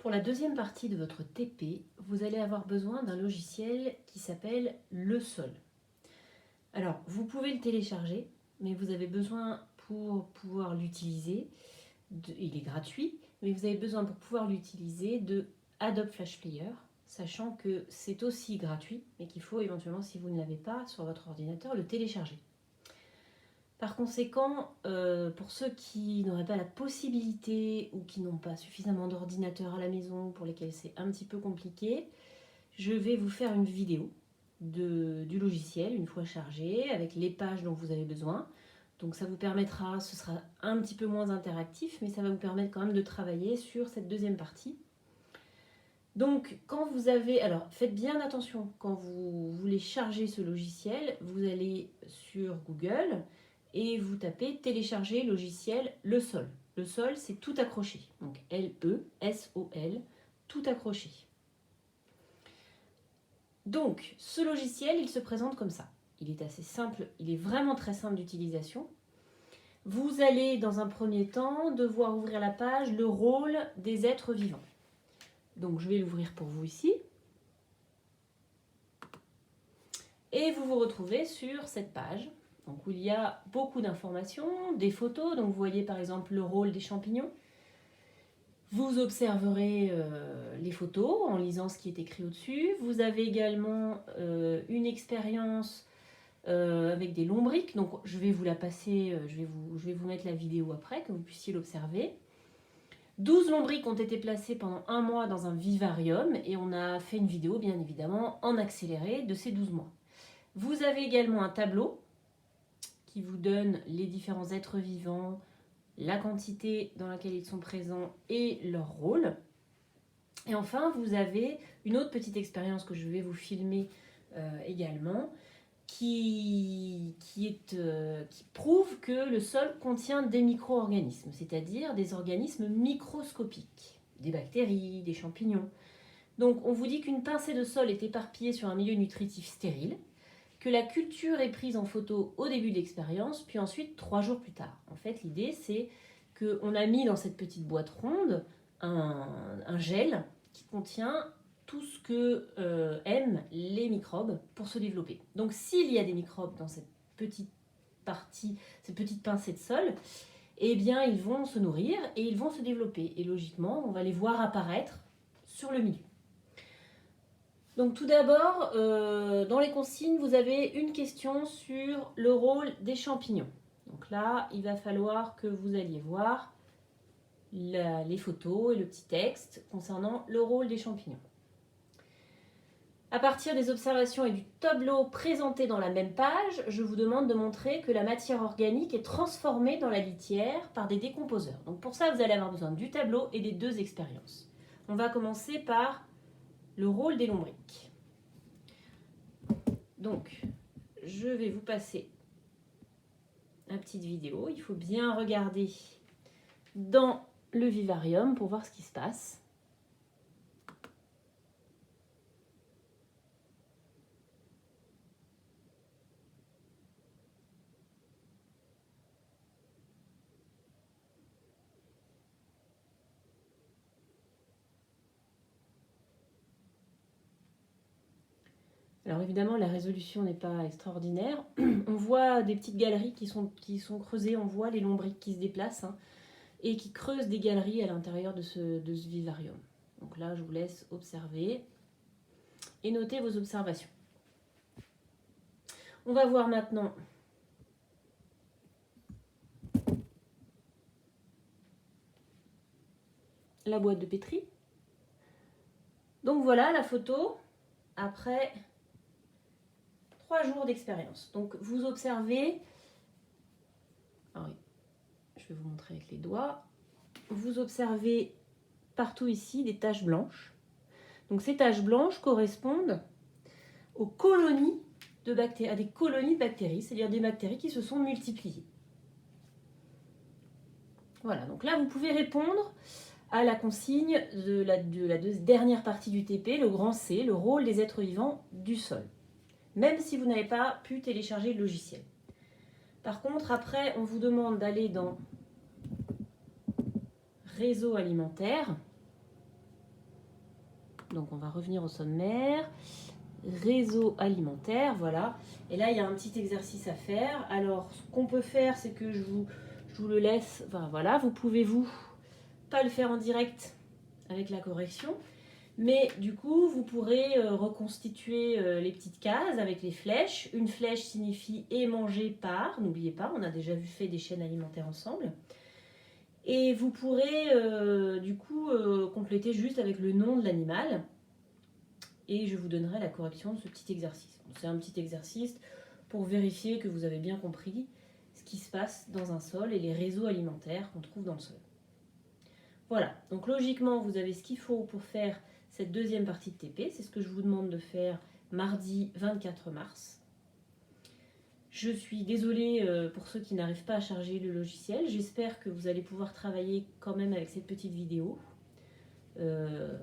Pour la deuxième partie de votre TP, vous allez avoir besoin d'un logiciel qui s'appelle Le Sol. Alors, vous pouvez le télécharger, mais vous avez besoin pour pouvoir l'utiliser, il est gratuit, mais vous avez besoin pour pouvoir l'utiliser de Adobe Flash Player, sachant que c'est aussi gratuit, mais qu'il faut éventuellement, si vous ne l'avez pas sur votre ordinateur, le télécharger. Par conséquent, pour ceux qui n'auraient pas la possibilité ou qui n'ont pas suffisamment d'ordinateur à la maison, pour lesquels c'est un petit peu compliqué, je vais vous faire une vidéo du logiciel une fois chargé, avec les pages dont vous avez besoin. Donc ça vous permettra, ce sera un petit peu moins interactif, mais ça va vous permettre quand même de travailler sur cette deuxième partie. Donc quand vous avez, alors faites bien attention, quand vous voulez charger ce logiciel, vous allez sur Google et vous tapez télécharger logiciel Le Sol. Le Sol, c'est tout accroché, donc L-E-S-O-L, tout accroché. Donc ce logiciel, il se présente comme ça. Il est assez simple, il est vraiment très simple d'utilisation. Vous allez dans un premier temps devoir ouvrir la page Le rôle des êtres vivants. Donc je vais l'ouvrir pour vous ici. Et vous vous retrouvez sur cette page donc, où il y a beaucoup d'informations, des photos. Donc vous voyez par exemple le rôle des champignons. Vous observerez les photos en lisant ce qui est écrit au-dessus. Vous avez également une expérience avec des lombrics. Donc je vais vous la passer, je vais vous mettre la vidéo après, que vous puissiez l'observer. 12 lombrics ont été placés pendant 1 mois dans un vivarium et on a fait une vidéo bien évidemment en accéléré de ces 12 mois. Vous avez également un tableau qui vous donne les différents êtres vivants, la quantité dans laquelle ils sont présents et leur rôle. Et enfin, vous avez une autre petite expérience que je vais vous filmer également, qui prouve que le sol contient des micro-organismes, c'est-à-dire des organismes microscopiques, des bactéries, des champignons. Donc on vous dit qu'une pincée de sol est éparpillée sur un milieu nutritif stérile, que la culture est prise en photo au début de l'expérience, puis ensuite 3 jours plus tard. En fait, l'idée, c'est qu'on a mis dans cette petite boîte ronde un gel qui contient tout ce que aiment les microbes pour se développer. Donc, s'il y a des microbes dans cette petite partie, cette petite pincée de sol, eh bien, ils vont se nourrir et ils vont se développer. Et logiquement, on va les voir apparaître sur le milieu. Donc tout d'abord, dans les consignes, vous avez une question sur le rôle des champignons. Donc là, il va falloir que vous alliez voir les photos et le petit texte concernant le rôle des champignons. À partir des observations et du tableau présenté dans la même page, je vous demande de montrer que la matière organique est transformée dans la litière par des décomposeurs. Donc pour ça, vous allez avoir besoin du tableau et des 2 expériences. On va commencer par le rôle des lombrics. Donc, je vais vous passer une petite vidéo. Il faut bien regarder dans le vivarium pour voir ce qui se passe. Alors évidemment, la résolution n'est pas extraordinaire. On voit des petites galeries qui sont creusées, on voit les lombrics qui se déplacent et qui creusent des galeries à l'intérieur de ce vivarium. Donc là, je vous laisse observer et noter vos observations. On va voir maintenant la boîte de pétri. Donc voilà la photo après 3 jours d'expérience. Donc vous observez, ah oui, je vais vous montrer avec les doigts, vous observez partout ici des taches blanches. Donc ces taches blanches correspondent aux colonies de bactéries, à des colonies de bactéries, c'est-à-dire des bactéries qui se sont multipliées. Voilà, donc là vous pouvez répondre à la consigne de la dernière partie du TP, le grand C, le rôle des êtres vivants du sol, même si vous n'avez pas pu télécharger le logiciel. Par contre, après, on vous demande d'aller dans Réseau alimentaire Donc on va revenir au sommaire. Réseau alimentaire, voilà. Et là, il y a un petit exercice à faire. Alors, ce qu'on peut faire, c'est que je vous le laisse. Enfin, voilà, vous pouvez pas le faire en direct avec la correction. Mais du coup, vous pourrez reconstituer les petites cases avec les flèches. Une flèche signifie et manger par, n'oubliez pas, on a déjà fait des chaînes alimentaires ensemble. Et vous pourrez du coup compléter juste avec le nom de l'animal. Et je vous donnerai la correction de ce petit exercice. C'est un petit exercice pour vérifier que vous avez bien compris ce qui se passe dans un sol et les réseaux alimentaires qu'on trouve dans le sol. Voilà, donc logiquement, vous avez ce qu'il faut pour faire cette deuxième partie de TP. C'est ce que je vous demande de faire mardi 24 mars. Je suis désolée pour ceux qui n'arrivent pas à charger le logiciel. J'espère que vous allez pouvoir travailler quand même avec cette petite vidéo.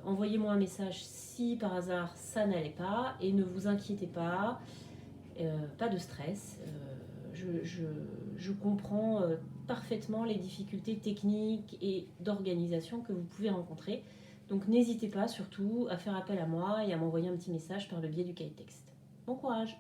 Envoyez-moi un message si par hasard ça n'allait pas et ne vous inquiétez pas, pas de stress. Je comprends parfaitement les difficultés techniques et d'organisation que vous pouvez rencontrer. Donc n'hésitez pas surtout à faire appel à moi et à m'envoyer un petit message par le biais du cahier de texte. Bon courage!